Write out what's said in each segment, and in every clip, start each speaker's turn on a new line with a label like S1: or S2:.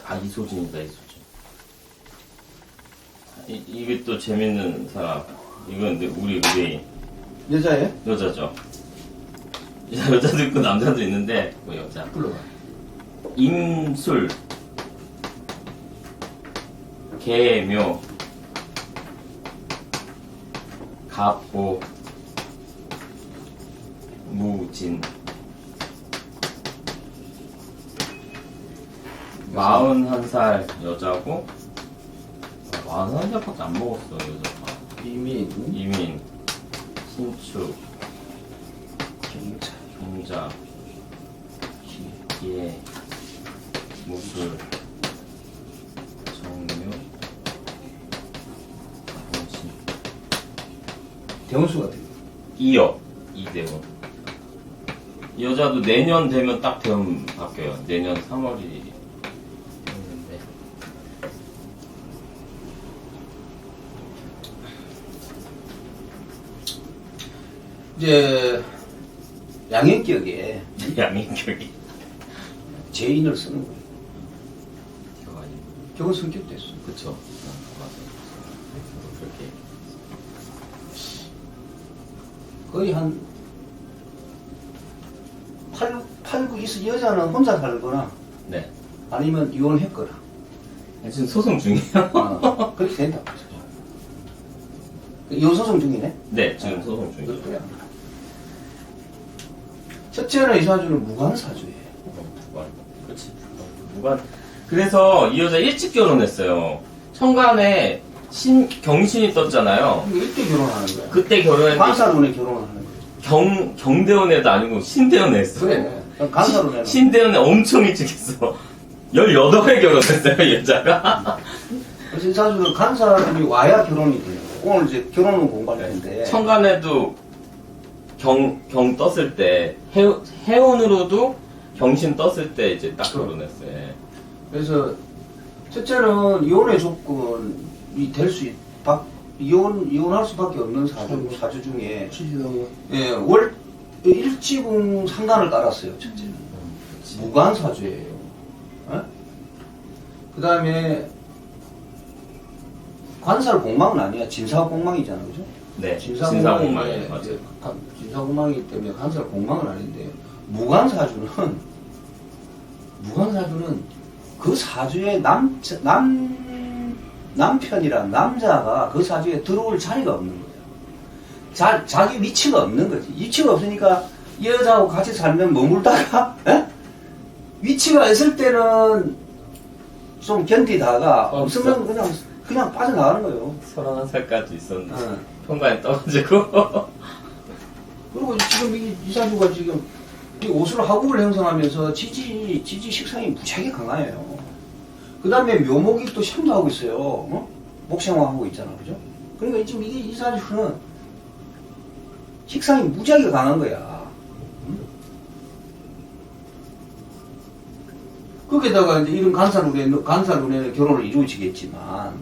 S1: 아, 이소진이다, 이소진. 이게 또 재밌는 사람. 이건 근데 우리 의뢰인.
S2: 여자예요?
S1: 여자죠. 여자도 있고 남자도 있는데, 뭐 여자.
S2: 불러봐.
S1: 임술. 개묘. 갑보. 무진. 41살 여자고, 41살밖에 안 먹었어, 여자가. 이민, 신축, 경자, 기계, 무술, 정묘, 정신.
S2: 대원수 같은 거.
S1: 이대원. 이 여자도 내년 되면 딱 대원 바뀌어요. 내년 3월이 됐는데.
S2: 이제 양형격에
S1: 양인격이.
S2: 죄인을 쓰는 거예요.
S1: 교환이.
S2: 경은 성격도 있어.
S1: 그쵸. 맞아요. 그렇게.
S2: 거의 한 8, 9 있어. 여자는 혼자 살거나
S1: 네.
S2: 아니면 이혼했거나.
S1: 지금 소송 중이에요?
S2: 그렇게 된다. 이혼 소송 중이네.
S1: 네, 지금 소송 중이에요.
S2: 그럴 거야. 첫째는 이 사주는 무관사주예요.
S1: 그치. 무관. 그래서 이 여자 일찍 결혼했어요. 천간에 경신이 떴잖아요.
S2: 이거 이때 결혼하는 거야.
S1: 그때 결혼했는데
S2: 관사론에 결혼을 하는 거야.
S1: 경대원에도 아니고 신대원에 했어.
S2: 그래. 관사론에.
S1: 신대원에 엄청 일찍 했어. 18에 결혼했어요, 이 여자가.
S2: 그래서 이 사주는 간사론이 와야 결혼이 돼요. 오늘 이제 결혼은 공부할 텐데.
S1: 천간에도 경 떴을 때, 해운으로도 경신 떴을 때 이제 딱 결혼했어요. 예.
S2: 그래서 첫째는 이혼의 조건이 될 수 이혼할 수밖에 없는 사주 중에 예, 일지궁 상관을 깔았어요. 첫째는 무관사주예요. 그 다음에 관살 공망은 아니야. 진사 공망이잖아, 그죠?
S1: 네,
S2: 진사
S1: 공망이에요.
S2: 공망이
S1: 맞아요.
S2: 진사 공망이기 때문에 관살 공망은 아닌데 무관사주는 그 사주의 남편이란 남자가 그 사주에 들어올 자리가 없는 거야. 자기 위치가 없는 거지. 위치가 없으니까 이 여자하고 같이 살면 머물다가 위치가 있을 때는 좀 견디다가 없으면 그냥 빠져나가는 거예요.
S1: 31살까지 있었는데 평가에 떠가지고.
S2: 그리고 지금 이 사주가 지금 이 오술 하국을 형성하면서 지지 식상이 무지하게 강해요. 그 다음에 묘목이 또 შემ도하고 있어요. 목생화하고 있잖아, 그죠? 그러니까 지금 이 사주는 식상이 무지하게 강한 거야. 거기다가 이제 이런 간살운에 결혼을 이루어지겠지만,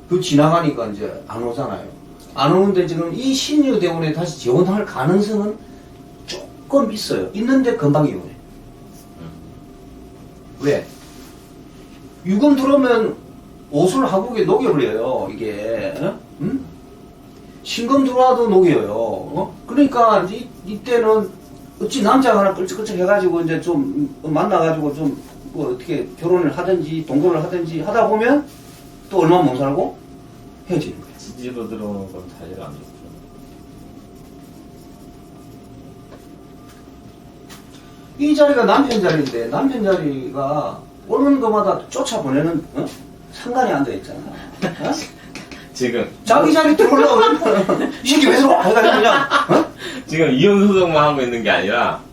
S2: 그 지나가니까 이제 안 오잖아요. 안 오는데 지금 이 신유대운에 다시 재혼할 가능성은 조금 있어요. 있는데 금방 이혼해. 왜? 유금 들어오면 오술 하국에 녹여버려요, 이게. 응? 신금 들어와도 녹여요. 그러니까 이제 이때는 어찌 남자가 하나 끌적끌적 해가지고 이제 좀 만나가지고 좀 뭐 어떻게 결혼을 하든지 동거를 하든지 하다 보면 또 얼마 못 살고 헤어지는 거야.
S1: 지지로 들어오는 건 자리가 안 좋죠.
S2: 이 자리가 남편 자리인데 남편 자리가 오는 것마다 쫓아보내는 상관이 안 돼 있잖아.
S1: 지금
S2: 자기 자리 들어오려고 이 새끼 왜 들어와? 해가지고 그냥
S1: 지금 이혼 소송만 하고 있는 게 아니라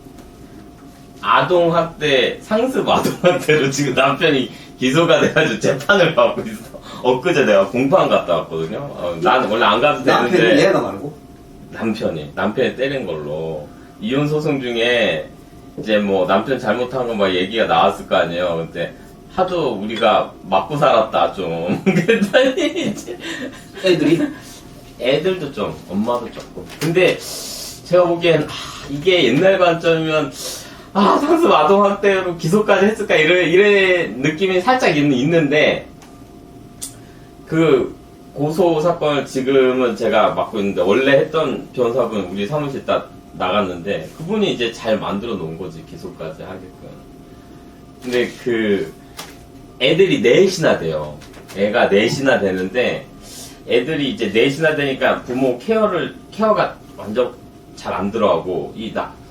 S1: 아동학대 상습 아동학대로 지금 남편이 기소가 돼가지고 재판을 받고 있어. 엊그제 내가 공판 갔다 왔거든요. 난 원래 안 가도 되는데
S2: 남편이 얘가 말고
S1: 남편이 때린 걸로 이혼 소송 중에 이제 뭐 남편 잘못한 거 막 얘기가 나왔을 거 아니에요. 근데 하도 우리가 맞고 살았다 좀. 그랬더니 이제 애들도 좀 엄마도 조금. 근데 제가 보기엔 이게 옛날 관점이면 아, 상습 아동학대로 기소까지 했을까, 이래 느낌이 살짝 있는데, 그, 고소 사건을 지금은 제가 맡고 있는데, 원래 했던 변호사분 우리 사무실 딱 나갔는데, 그분이 이제 잘 만들어 놓은 거지, 기소까지 하게끔. 근데 애들이 넷이나 돼요. 애가 넷이나 되는데, 애들이 이제 넷이나 되니까 부모 케어가 완전 잘 안 들어가고,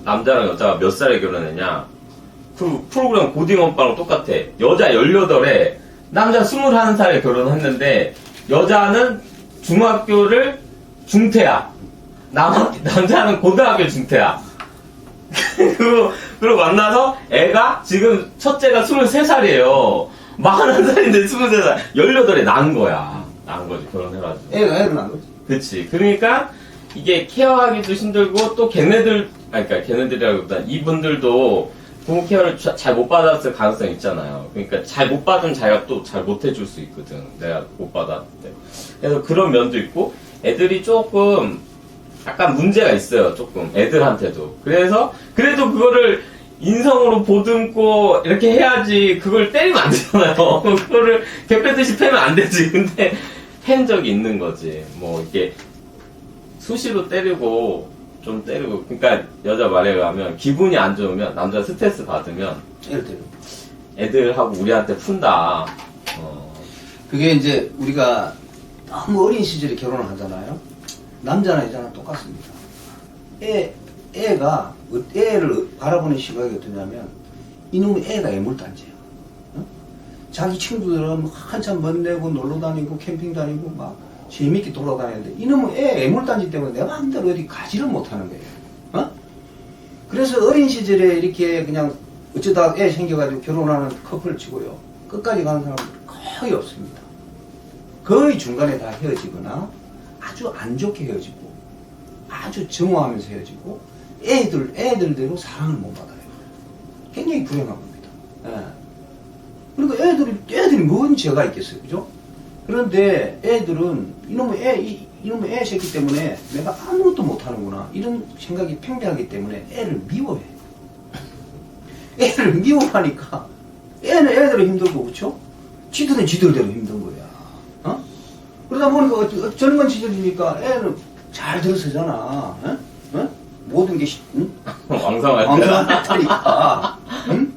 S1: 남자랑 여자가 몇 살에 결혼했냐? 그 프로그램 고딩원빵랑 똑같아. 여자 18에 남자 21살에 결혼했는데 여자는 중학교를 중퇴야. 남자는 고등학교 중퇴야. 그리고 만나서 애가 지금 첫째가 23살이에요. 41살인데 23살. 18에 낳은 거야. 낳은 거지, 결혼해가지고.
S2: 애가 낳은 거지.
S1: 그치. 그러니까 이게 케어하기도 힘들고 또 걔네들이라기보다 이분들도 부모 케어를 잘 못 받았을 가능성이 있잖아요. 그러니까 잘 못 받으면 자기가 또 잘 못 해줄 수 있거든. 내가 못 받았을 때. 그래서 그런 면도 있고 애들이 조금 약간 문제가 있어요. 조금 애들한테도. 그래서 그래도 그거를 인성으로 보듬고 이렇게 해야지. 그걸 때리면 안 되잖아요. 그거를 개패듯이 패면 안 되지. 근데 팬 적이 있는 거지. 뭐 이렇게 수시로 때리고 좀 때리고. 그러니까 여자 말에 의하면 기분이 안 좋으면, 남자 스트레스 받으면 애들하고 우리한테 푼다.
S2: 그게 이제 우리가 너무 어린 시절에 결혼을 하잖아요. 남자나 여자나 똑같습니다. 애가 애를 바라보는 시각이 어떠냐면, 이놈의 애가 애물단지예요. 어? 자기 친구들은 한참 멋내고 놀러 다니고 캠핑 다니고 막 재밌게 돌아다니는데, 이놈은 애물단지 때문에 내 마음대로 어디 가지를 못하는 거예요. 어? 그래서 어린 시절에 이렇게 그냥 어쩌다 애 생겨가지고 결혼하는 커플을 치고요, 끝까지 가는 사람은 거의 없습니다. 거의 중간에 다 헤어지거나 아주 안 좋게 헤어지고 아주 증오하면서 헤어지고 애들대로 사랑을 못 받아요. 굉장히 불행한 겁니다. 예. 그러니까 애들이 뭔 죄가 있겠어요, 그죠? 그런데 애들은 이놈의 애 새끼 때문에 내가 아무것도 못하는구나, 이런 생각이 팽배하기 때문에 애를 미워해. 애를 미워하니까 애는 애대로 힘들고, 그쵸? 지들은 지들대로 힘든 거야. 어? 그러다 보니까 젊은 시절이니까 애는 잘 들어서잖아. 어? 어? 모든 게 응? 왕성하니까. 응?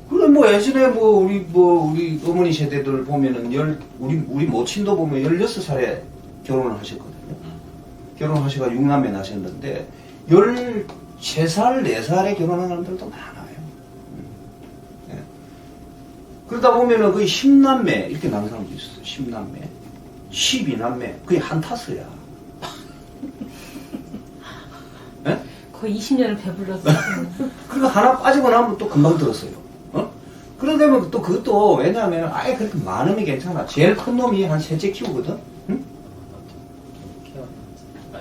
S2: 그래, 뭐, 예전에 우리 어머니 세대들 보면은, 우리 모친도 보면 16살에 결혼을 하셨거든요. 결혼하셔가 6남매 나셨는데, 13살, 4살에 결혼한 사람들도 많아요. 네. 그러다 보면은 거의 10남매, 이렇게 나는 사람도 있었어요. 10남매. 12남매. 거의 한타스야. 네?
S3: 거의 20년을 배불렀어요.
S2: 그리고 하나 빠지고 나면 또 금방 들었어요. 어? 그러다면 또 그것도, 왜냐하면 아예 그렇게 많으면 괜찮아. 제일 큰 놈이 한 셋째 키우거든? 응?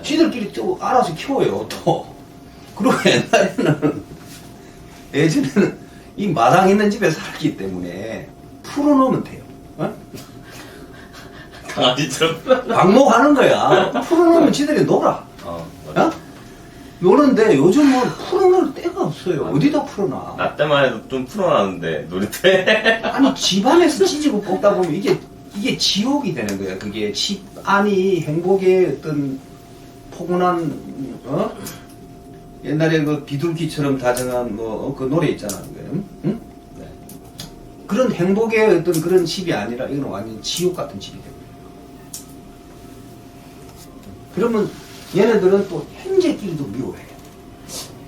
S2: 지들끼리 또 알아서 키워요, 또. 그리고 예전에는 이 마당 있는 집에 살기 때문에 풀어놓으면 돼요. 어?
S1: 강아지처럼.
S2: 방목하는 거야. 풀어놓으면 지들이 놀아. 어? 노는데 요즘은 풀어놓을 데가 없어요. 어디다 풀어놔.
S1: 나 때만 해도 좀 풀어놨는데, 놀이터에.
S2: 아니, 집안에서 찢고 뽑다 보면 이게 지옥이 되는 거야. 그게 집 안이 행복의 어떤 포근한, 옛날에 그 비둘기처럼 다정한 그 노래 있잖아. 응? 응?
S1: 네.
S2: 그런 행복의 어떤 그런 집이 아니라 이건 완전 지옥 같은 집이 됩니다. 그러면 얘네들은 또 형제끼리도 미워해요.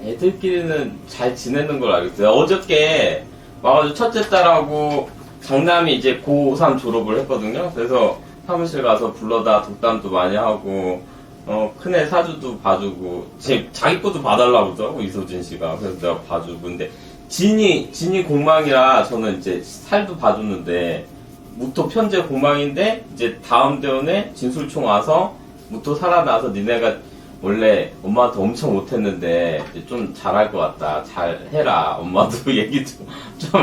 S1: 애들끼리는 잘 지내는 걸 알겠어요. 어저께 와가지고 첫째 딸하고 장남이 이제 고3 졸업을 했거든요. 그래서 사무실 가서 불러다 독담도 많이 하고, 큰애 사주도 봐주고, 자기 것도 봐달라고 그러더라고, 이소진 씨가. 그래서 내가 봐주고. 근데 진이 공망이라 저는 이제 살도 봐줬는데, 무토 편제 공망인데, 이제 다음 대원에 진술총 와서, 무토 살아나서 니네가 원래 엄마한테 엄청 못했는데 이제 좀 잘할 것 같다. 잘 해라. 엄마도 얘기 좀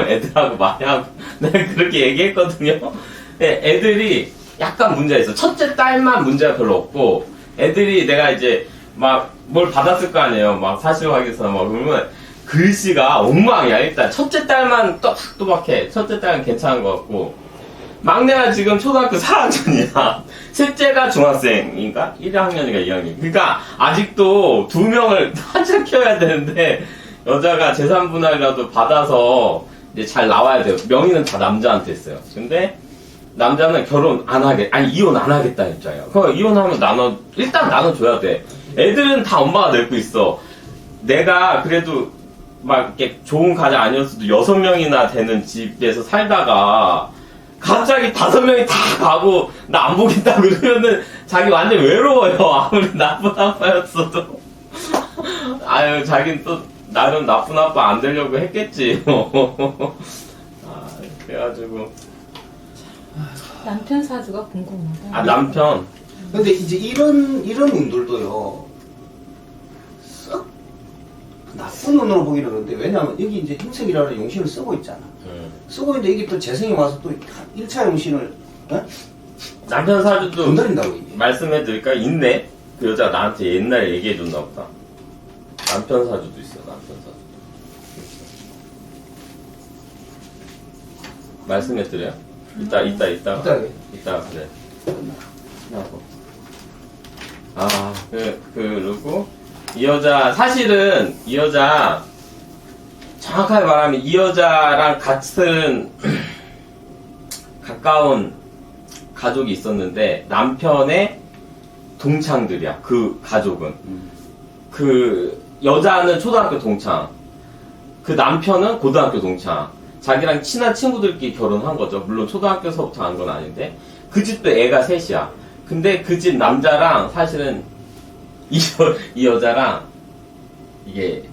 S1: 애들하고 많이 하고 내가 그렇게 얘기했거든요. 근데 애들이 약간 문제가 있어. 첫째 딸만 문제가 별로 없고 애들이 내가 이제 막 뭘 받았을 거 아니에요. 막 사실 확인서 막 그러면 글씨가 엉망이야. 일단 첫째 딸만 또박또박해. 첫째 딸은 괜찮은 것 같고 막내가 지금 초등학교 4학년이야. 셋째가 중학생인가? 1학년인가 2학년. 그러니까 아직도 두 명을 한참 키워야 되는데 여자가 재산분할이라도 받아서 이제 잘 나와야 돼요. 명의는 다 남자한테 있어요. 근데 남자는 결혼 안 아니 이혼 안 하겠다는 입장이야. 그럼 이혼하면 일단 나눠줘야 돼. 애들은 다 엄마가 늙고 있어. 내가 그래도 막 이렇게 좋은 가정 아니었어도 6명이나 되는 집에서 살다가 갑자기 5명이 다 가고 나 안 보겠다 그러면은 자기 완전 외로워요. 아무리 나쁜 아빠였어도. 아유 자기는 또 나름 나쁜 아빠 안 되려고 했겠지. 아, 그래가지고
S3: 남편 사주가 궁금하다.
S1: 아 남편
S2: 근데 이제 이런 운들도요, 썩 나쁜 눈으로 보기는 그런데, 왜냐면 여기 이제 행색이라는 용신을 쓰고 있잖아. 쓰고 있는데 이게 또 재성이 와서 또 1차 용신을,
S1: 남편 사주도
S2: 건드린다고, 이게.
S1: 말씀해드릴까요? 있네. 그 여자 나한테 옛날에 얘기해줬나 보다. 남편 사주도 있어. 남편 사주. 말씀해드려요? 이따
S2: 이따
S1: 그래. 하고. 아, 그리고 이 여자 사실은 이 여자 정확하게 말하면 이 여자랑 같은 가까운 가족이 있었는데 남편의 동창들이야. 그 가족은. 그 여자는 초등학교 동창, 그 남편은 고등학교 동창. 자기랑 친한 친구들끼리 결혼한 거죠. 물론 초등학교서부터 한 건 아닌데 그 집도 애가 셋이야. 근데 그 집 남자랑 사실은 이 여자랑 이게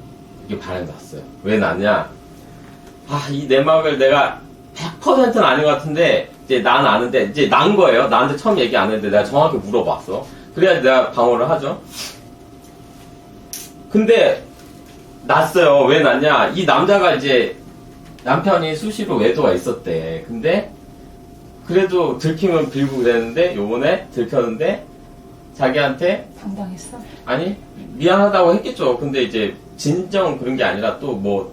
S1: 바람이 났어요. 왜 났냐? 아, 이 내막을 내가 100%는 아닌 것 같은데 이제 난 아는데 이제 난 거예요. 나한테 처음 얘기 안 했는데 내가 정확히 물어봤어. 그래야지 내가 방어를 하죠. 근데 났어요. 왜 났냐? 이 남자가 이제 남편이 수시로 외도가 있었대. 근데 그래도 들키면 빌고 그랬는데 요번에 들켰는데 자기한테
S3: 당당했어?
S1: 아니 미안하다고 했겠죠. 근데 이제 진정 그런 게 아니라 또 뭐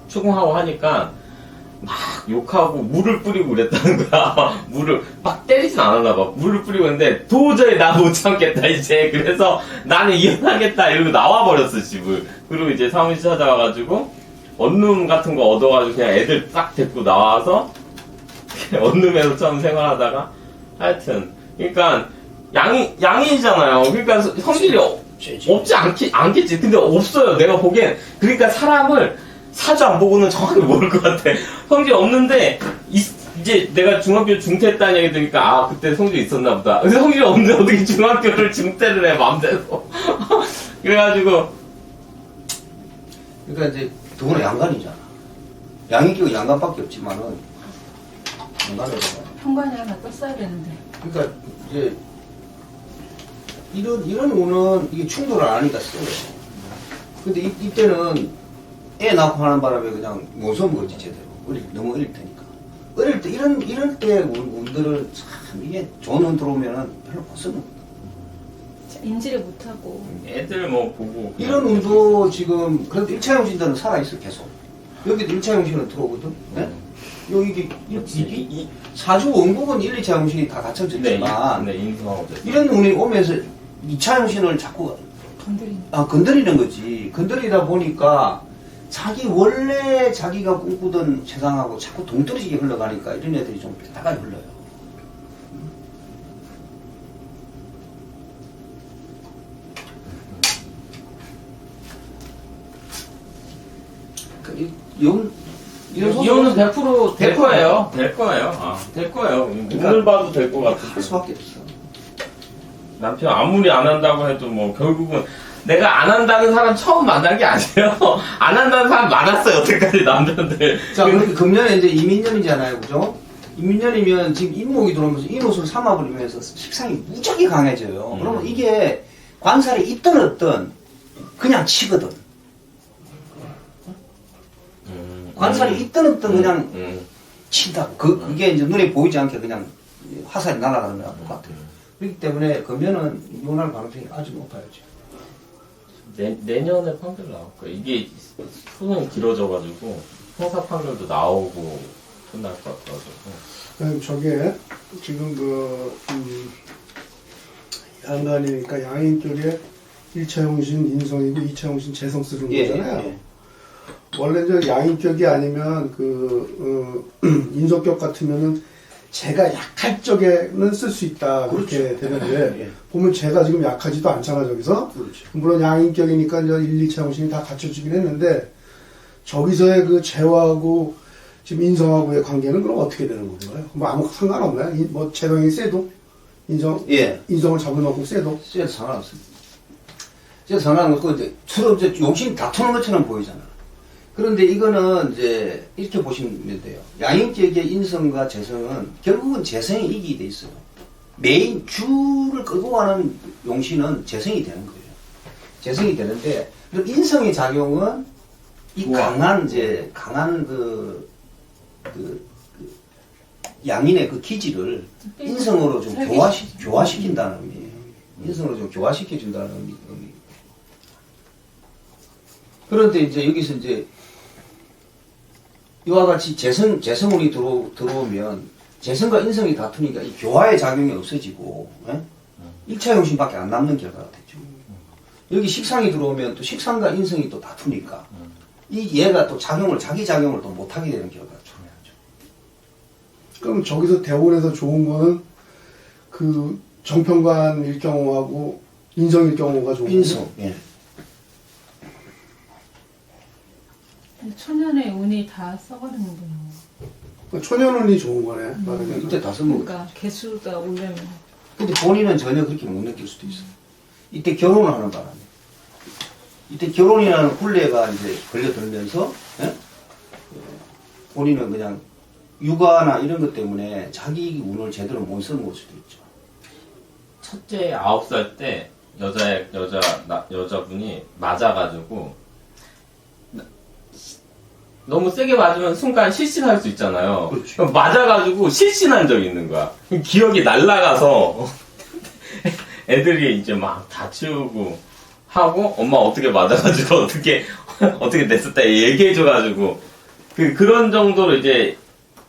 S1: 추궁하고 하니까 막 욕하고 물을 뿌리고 그랬다는 거야. 물을 막 때리진 않았나 봐. 물을 뿌리고 했는데 도저히 나 못 참겠다 이제. 그래서 나는 이혼하겠다 이러고 나와버렸어 집을. 그리고 이제 사무실 찾아와가지고 원룸 같은 거 얻어가지고 그냥 애들 딱 데리고 나와서 원룸에서 처음 생활하다가 하여튼 그러니까 양이잖아요. 그러니까 성질이 없지 않겠지. 근데 없어요. 내가 보기엔. 그러니까 사람을 사주 안 보고는 정확히 모를 것 같아. 성질 없는데 이제 내가 중학교 중퇴했다는 얘기 들으니까 아 그때 성질 있었나 보다. 근데 성질이 없는데 어떻게 중학교를 중퇴를 해 맘대로. 그래가지고
S2: 그러니까 이제 더구나 양간이잖아. 양이 끼고 양간밖에 없지만은 양간에다가.
S3: 현관에 하나 떴어야 되는데.
S2: 그러니까 이제 이런 운은 이게 충돌을 안 하니까 써요. 근데 이때는 애 낳고 하는 바람에 그냥 못 선 거지 제대로. 너무 어릴 테니까. 어릴 때 이럴 때 운들은 참 이게 좋은 운 들어오면은 별로 못 쓰는 거야.
S3: 인지를 못하고.
S1: 애들 뭐 보고
S2: 이런 운도 지금 그래도 1차 용신들은 살아있어 계속. 여기도 1차 용신은 들어오거든. 네? 여기 이 사주 원국은 1, 2차 용신이 다 갖춰졌지만
S1: 네, 인수하고 됐어.
S2: 이런 운이 오면서 2차 용신을 자꾸 건드리는 거지. 건드리다 보니까 자기 원래 자기가 꿈꾸던 세상하고 자꾸 동떨어지게 흘러가니까 이런 애들이 좀 삐딱하게 흘러요.
S1: 이혼은 100%될 거예요. 될 거예요. 아, 될 거예요. 오늘 봐도 될 것 같아.
S2: 할 수밖에 없어.
S1: 남편 아무리 안 한다고 해도 뭐 결국은 내가 안 한다는 사람 처음 만난 게 아니에요. 안 한다는 사람 많았어요. 여태까지 남편들.
S2: 자, 그렇게 금년에 이제 이민년이잖아요. 그죠? 이민년이면 지금 인목이 들어오면서 인옷을 삼아버리면서 식상이 무지하게 강해져요. 그러면 이게 관살이 있든 없든 그냥 치거든. 관살이 있든 없든 그냥 친다고. 이게 이제 눈에 보이지 않게 그냥 화살이 날아가는 것 같아요. 그렇기 때문에 금년은 이혼할 가능성이 아주 높아요. 지금.
S1: 내년에 판결 나올 거야. 이게 소송이 길어져가지고 형사 판결도 나오고 끝날 것 같아가지고.
S4: 저게 지금 양간이니까 양인 쪽에 1차 형신 인성이고 2차 형신 재성 쓰는 거잖아요. 원래 저 양인 쪽이 아니면 인성격 같으면은 제가 약할 적에는 쓸 수 있다 그렇게 되는데 보면 제가 지금 약하지도 않잖아 저기서.
S2: 그렇죠.
S4: 물론 양인격이니까 이제 1, 2차 형신이 다 갖춰지긴 했는데 저기서의 그 재화하고 지금 인성하고의 관계는 그럼 어떻게 되는 건가요? 뭐 아무 상관없나요? 뭐 재성이 세도 인성을 잡아놓고 세도
S2: 쎄도 상관없습니다. 쎄도 상관없고 이제 서로 이제 용신 다투는 것처럼 보이잖아. 그런데 이거는 이제 이렇게 보시면 돼요. 양인격의 인성과 재성은 결국은 재성이 이기게 돼 있어요. 메인 줄을 끌고 가는 용신은 재성이 되는 거예요. 재성이 되는데 그럼 인성의 작용은 이 강한 양인의 그 기질을 인성으로 좀 교화시킨다는 의미예요. 인성으로 좀 교화시켜준다는 의미. 그런데 이제 여기서 이제 이와 같이 재성운이 들어오면 재성과 인성이 다투니까 이 교화의 작용이 없어지고 1차 용신밖에 안 남는 결과가 되죠. 여기 식상이 들어오면 또 식상과 인성이 또 다투니까 얘가 또 자기 작용을 또 못하게 되는 결과가 중요하죠.
S4: 그럼 저기서 대원에서 좋은 거는 그 정평관일 경우하고 인성일 경우가 좋은
S2: 인성. 예.
S3: 근데 초년의 운이 다 써버리는군요.
S4: 거예요. 초년운이 좋은 거네. 말하자면.
S2: 이때 다 써먹어.
S3: 그러니까 개수가 오려면.
S2: 근데 본인은 전혀 그렇게 못 느낄 수도 있어요. 이때 결혼을 하는 바람에. 이때 결혼이라는 굴레가 이제 걸려들면서, 본인은 그냥 육아나 이런 것 때문에 자기 운을 제대로 못 쓰는 걸 수도 있죠.
S1: 첫째 9살 때 여자분이 맞아가지고 너무 세게 맞으면 순간 실신할 수 있잖아요.
S2: 그렇죠.
S1: 맞아가지고 실신한 적이 있는 거야. 기억이 날라가서 애들이 이제 막 다 치우고 하고 엄마 어떻게 맞아가지고 어떻게 됐었다 얘기해줘가지고 그런 정도로 이제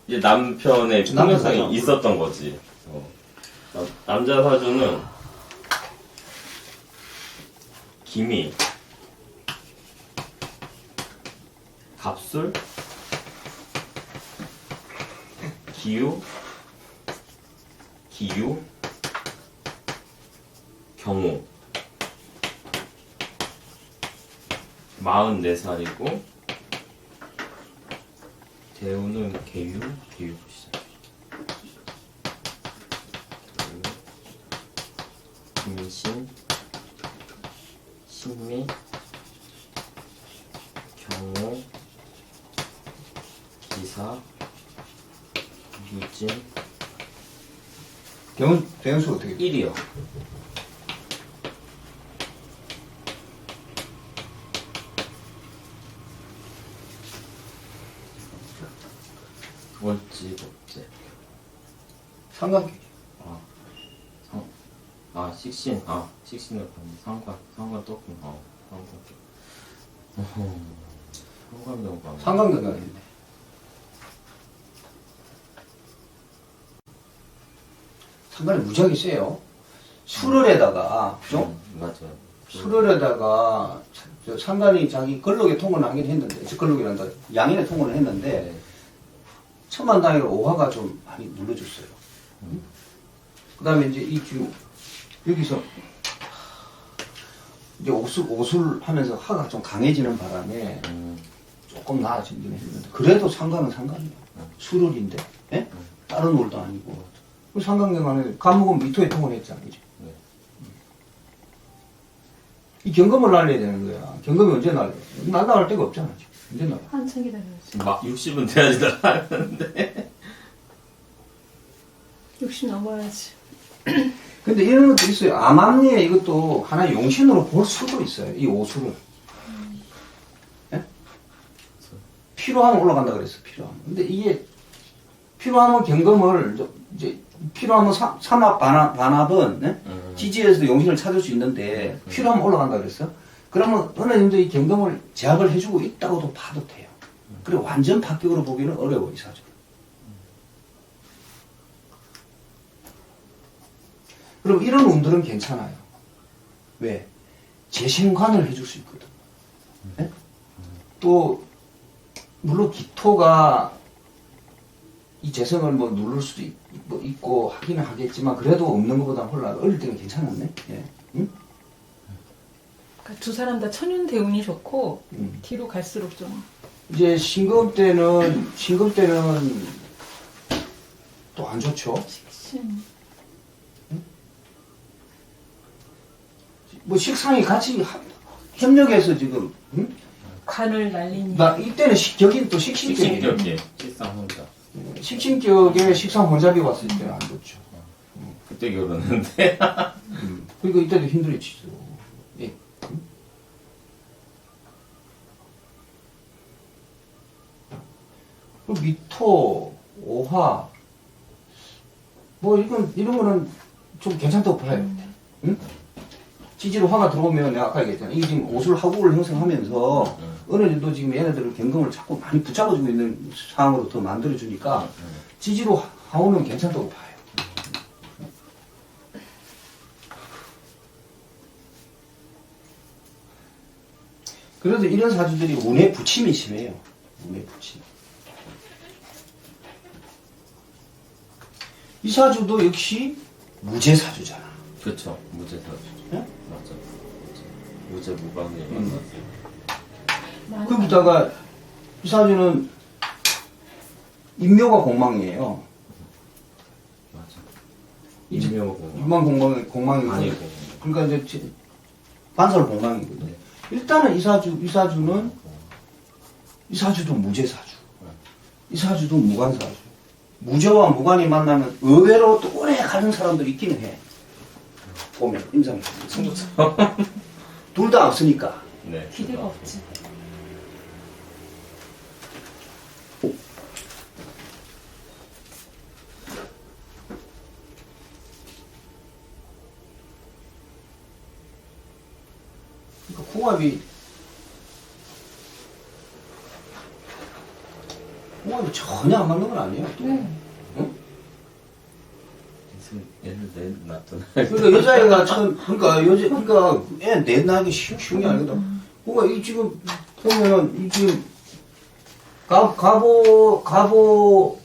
S1: 남편의 폭력성이 있었던 거지. 남자 사주는 기미, 갑술, 기유, 경호. 44살이고 대우는 개유 시작. 김신, 신미, 경호, 기사, 유진.
S2: 대연수가 어떻게 돼요?
S1: 1이요. 월지 복제.
S2: 상관계.
S1: 식신. 식신을 봤네. 상관 떴구나. 상관경관.
S2: 상관계가 있네. 상관이 무지하게 세요. 술을에다가, 그죠?
S1: 맞아요.
S2: 술을에다가 상관이 자기 근록에 통원을 하긴 했는데, 근록이란다. 양인에 통원을 했는데,
S1: 네.
S2: 천만다행으로 오화가 좀 많이 눌러줬어요. 그 다음에 이제 여기서 이제 오술 하면서 화가 좀 강해지는 바람에 조금 나아지긴 했는데, 그래도 상관은 상관이에요. 술을인데, 예? 다른 올도 아니고. 상관경 안에 감옥은 미토에 통원했잖아, 그지?
S1: 네.
S2: 이 경금을 날려야 되는 거야. 경금이 언제 날려? 날라갈 데가 없잖아, 지금. 언제 날려?
S3: 한참 기다려야지.
S1: 막 60은 돼야지 나가는데.
S3: 60 넘어야지.
S2: 근데 이런 것도 있어요. 암암리에 이것도 하나의 용신으로 볼 수도 있어요. 이 오수를. 예? 필요하면 올라간다 그랬어, 필요하면. 근데 이게, 필요하면 경금을, 이제, 필요하면 반합은, 지지에서 용신을 찾을 수 있는데, 필요하면 올라간다 그랬어. 그러면 어느 정도 이 경금을 제압을 해주고 있다고도 봐도 돼요. 그리고 완전 파격으로 보기는 어려워, 이 사주. 그럼 이런 운들은 괜찮아요. 왜? 재생관을 해줄 수 있거든. 네? 또 물론 기토가 이 재성을 뭐 누를 수도 있고 하기는 하겠지만 그래도 없는 것보다 홀라 어릴 때는 괜찮았네. 예. 응?
S3: 그러니까 두 사람 다 천윤대운이 좋고
S2: 음.
S3: 뒤로 갈수록 좀
S2: 이제 신금 때는 또 안 좋죠.
S3: 식신.
S2: 뭐 식상이 같이 협력해서 지금 응?
S3: 관을 날리니.
S2: 나 이때는 여긴 또 식신격이에요.
S1: 식신격이 식상 혼자.
S2: 식신격에 식상 혼잡이 왔을 때는 안 좋죠.
S1: 그때 결혼했는데.
S2: 그리고 이때도 힘들어지죠. 예. 그리고 미토, 오화, 뭐 이런 거는 좀 괜찮다고 봐요. 응? 지지로 화가 들어오면 내가 아까 얘기했잖아. 이게 지금 오술화국을 형성하면서 어느 정도 지금 얘네들을 경금을 자꾸 많이 붙잡아주고 있는 상황으로 더 만들어주니까 지지로 화오는 괜찮다고 봐요. 그래도 이런 사주들이 운의 부침이 심해요. 운의 부침. 이 사주도 역시 무제사주잖아.
S1: 그쵸. 무제사주.
S2: 예?
S1: 맞아. 무제 무방이 만났어요.
S3: 많이
S2: 거기다가 이 사주는 인묘가 공망이에요.
S1: 맞아.
S2: 이제
S1: 인묘고.
S2: 유만 공망이고.
S1: 아니고.
S2: 그러니까 이제 반설 공망이거든.
S1: 네.
S2: 일단은 이 사주도 무제사주. 이 사주도 무관사주. 무제와 무관이 만나면 의외로 또 오래 가는 사람들이 있기는 해. 보면 임상 둘 다 없으니까.
S1: 네.
S3: 기대가 없지.
S2: 그러니까 궁합이 전혀 안 맞는 건 아니에요.
S3: 네.
S2: 응?
S1: 얘를 내놨잖아.
S2: 그러니까 여자애가 처음 그러니까 애 내나기 쉬운 게 아니거든. 뭔가 이 지금 보면은 이 지금 가보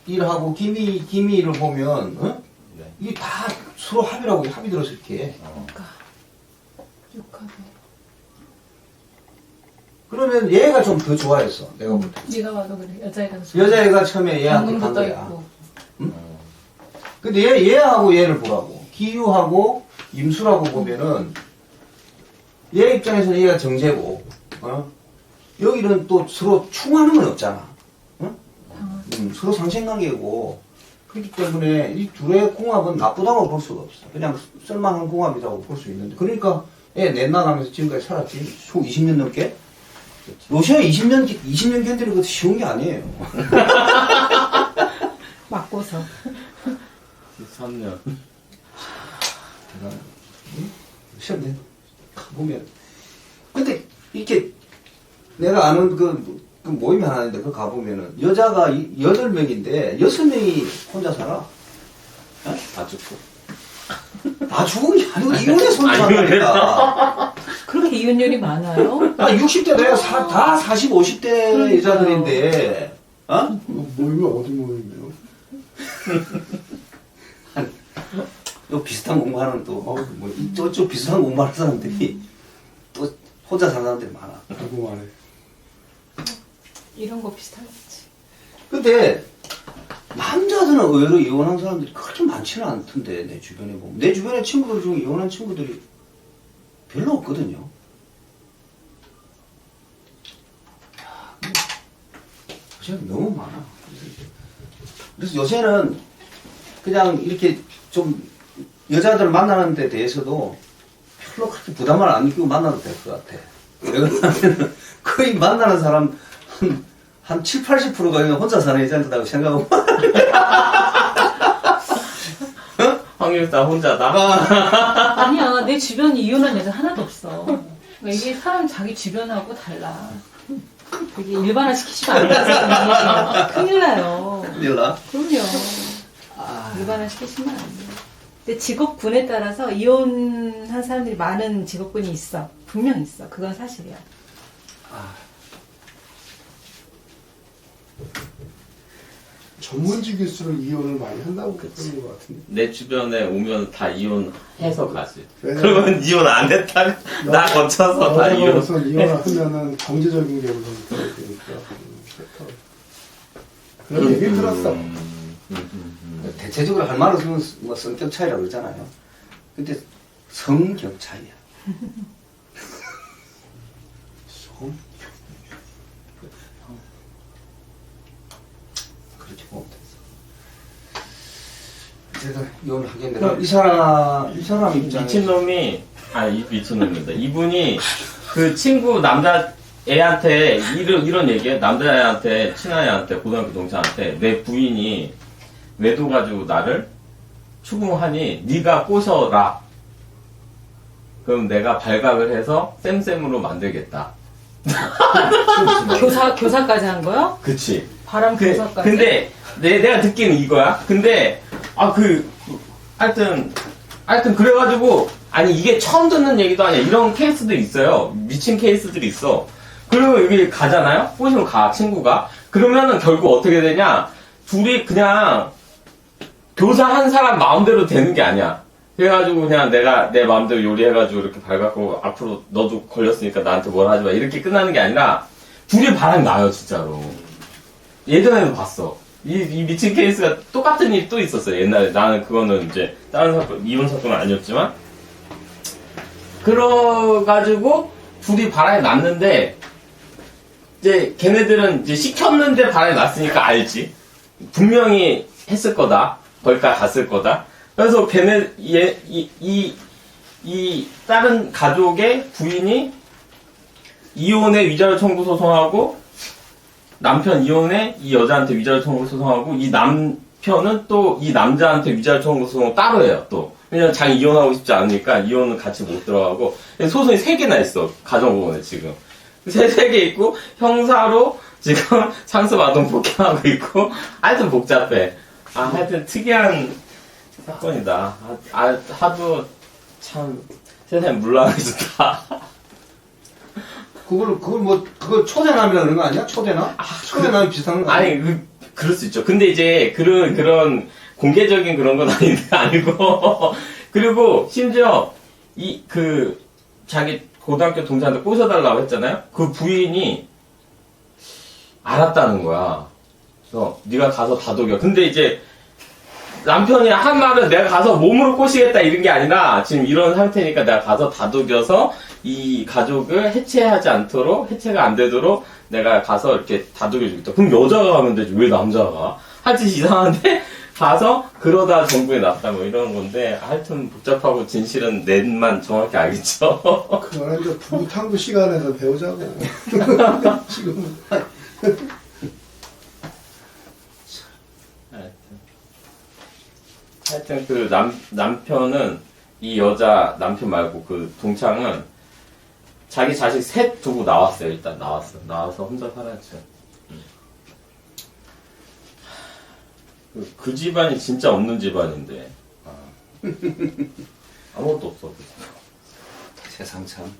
S2: 일하고 기미를 보면
S1: 네.
S2: 이게 다 서로 합의 들어서 이렇게.
S3: 그러니까 육합에.
S2: 그러면 얘가 좀 더 좋아했어. 내가 볼 때.
S3: 네가 봐도 그래. 여자애가 더 좋아.
S2: 여자애가 처음에 얘한테 간
S3: 방금도 떠
S2: 거야.
S3: 있고.
S2: 근데 얘하고 얘를 보라고. 기유하고 임수라고 보면은 얘 입장에서는 얘가 정제고, 여기는 또 서로 충하는 건 없잖아. 서로 상생관계고. 그렇기 때문에 이 둘의 궁합은 나쁘다고 볼 수가 없어. 그냥 쓸만한 궁합이라고 볼 수 있는데. 그러니까 애 넷나가면서 지금까지 살았지. 수 20년 넘게. 러시아 20년 견디는 것도 쉬운 게 아니에요.
S3: 맞고서.
S1: 13년.
S2: 시험네. 보면. 근데, 이렇게, 내가 아는 그 모임이 하나 있는데, 그거 가보면은, 여자가 8명인데, 6명이 혼자 살아.
S1: 다 죽고.
S2: 다 죽은 게 아니고, 이혼해서 혼자 산다니까.
S3: 그렇게 이혼율이 많아요?
S2: 60대 내가 다 40, 50대 여자들인데,
S4: 모임이 어디 모임이에요?
S2: 또 비슷한 공부하는 저쪽 비슷한 공부하는 사람들이 또 혼자 사는 사람들이 많아.
S4: 궁금하네.
S3: 이런 거 비슷하겠지.
S2: 근데 남자들은 의외로 이혼한 사람들이 그렇게 많지는 않던데 내 주변에 보면 내 주변에 친구들 중에 이혼한 친구들이 별로 없거든요. 요새 너무 많아. 그래서 요새는 그냥 이렇게 좀 여자들 만나는 데 대해서도 별로 그렇게 부담을 안 느끼고 만나도 될 것 같아. 내가 보면 거의 만나는 사람 한 7, 80%가 그냥 혼자 사는 여자들이라고 생각하고.
S1: 확률상 혼자다?
S3: 아니야, 내 주변에 이혼한 여자 하나도 없어. 그러니까 이게 사람 자기 주변하고 달라. 되게 일반화 시키시면 안 돼요. 큰일 나요.
S2: 일라.
S3: 그럼요.
S2: 아,
S3: 일반화 시키시면 안 돼요. 근데 직업군에 따라서 이혼한 사람들이 많은 직업군이 있어. 분명 있어. 그건 사실이야.
S2: 아,
S4: 전문직일수록 이혼을 많이 한다고 그러는 것 같은데.
S1: 내 주변에 오면 다 이혼해서 가지.
S4: 왜냐면
S1: 그러면 이혼 안 됐다가 나 거쳐서 다 이혼.
S4: 우선 이혼을 하면은 경제적인 게 우선 있어야 되니까. 그런 얘기 들었어.
S2: 대체적으로 할 말은 없으면 뭐 성격 차이라고 그러잖아요. 근데 성격 차이야. 그렇게 못했어. 그래도 이혼을 하겠네. 이 사람 입장에
S1: 미친놈이, 이 미친놈입니다. 이분이 그 친구 남자 애한테 이런 얘기해. 남자애한테, 친아애한테, 고등학교 동창한테 내 부인이 외도 가지고 나를 추궁하니 네가 꼬셔라. 그럼 내가 발각을 해서 쌤쌤으로 만들겠다.
S3: 교사까지 한 거요?
S1: 그치.
S3: 바람 교사까지.
S1: 근데 내가 듣기는 이거야. 근데 하여튼 그래가지고 아니 이게 처음 듣는 얘기도 아니야. 이런 케이스들이 있어요. 미친 케이스들이 있어. 그리고 여기 가잖아요. 꼬시면 가 친구가. 그러면은 결국 어떻게 되냐? 둘이 그냥 교사 한 사람 마음대로 되는 게 아니야. 그래가지고 그냥 내가 내 마음대로 요리해가지고 이렇게 발갖고 앞으로 너도 걸렸으니까 나한테 뭘 하지 마 이렇게 끝나는 게 아니라 둘이 바람이 나요 진짜로. 예전에도 봤어. 이 미친 케이스가 똑같은 일이 또 있었어요. 옛날에 나는 그거는 이제 다른 사건 이혼 사건은 아니었지만 그래가지고 둘이 바람이 났는데 이제 걔네들은 이제 시켰는데 바람이 났으니까 알지. 분명히 했을 거다. 거기까지 갔을 거다. 그래서 걔네 이 다른 가족의 부인이 이혼의 위자료 청구 소송하고 남편 이혼에 이 여자한테 위자료 청구 소송하고 이 남편은 또 이 남자한테 위자료 청구 소송 따로 해요. 또 왜냐면 자기 이혼하고 싶지 않으니까 이혼은 같이 못 들어가고 소송이 3개나 있어. 가정법원에 지금 3개 있고 형사로 지금 상습아동 폭행하고 있고 하여튼 복잡해. 하여튼 특이한 사건이다. 하도 참 세상에 물러나기 좋다.
S2: 그걸 초대남이라 그런 거 아니야? 초대남? 초대남이 비슷한 거 아니야?
S1: 아니, 그럴 수 있죠. 근데 이제 그런 공개적인 그런 건 아니고. 그리고 심지어 자기 고등학교 동창한테 꼬셔달라고 했잖아요? 그 부인이 알았다는 거야. 그래서 네가 가서 다독여. 근데 이제 남편이 한 말은 내가 가서 몸으로 꼬시겠다 이런 게 아니라 지금 이런 상태니까 내가 가서 다독여서 이 가족을 해체하지 않도록 해체가 안 되도록 내가 가서 이렇게 다독여주겠다. 그럼 여자가 가면 되지 왜 남자가 가? 하여튼 이상한데 가서 그러다 정부에 났다 뭐 이런 건데 하여튼 복잡하고 진실은 넷만 정확히 알겠죠.
S4: 그거는 이제 부부탕도 시간에서 배우자고. 지금은.
S1: 하여튼 그 남편은 이 여자 남편 말고 그 동창은 자기 자식 셋 두고 나왔어요. 일단 나와서 혼자 살았죠. 그 집안이 진짜 없는 집안인데 아무것도 없어.
S2: 세상 참.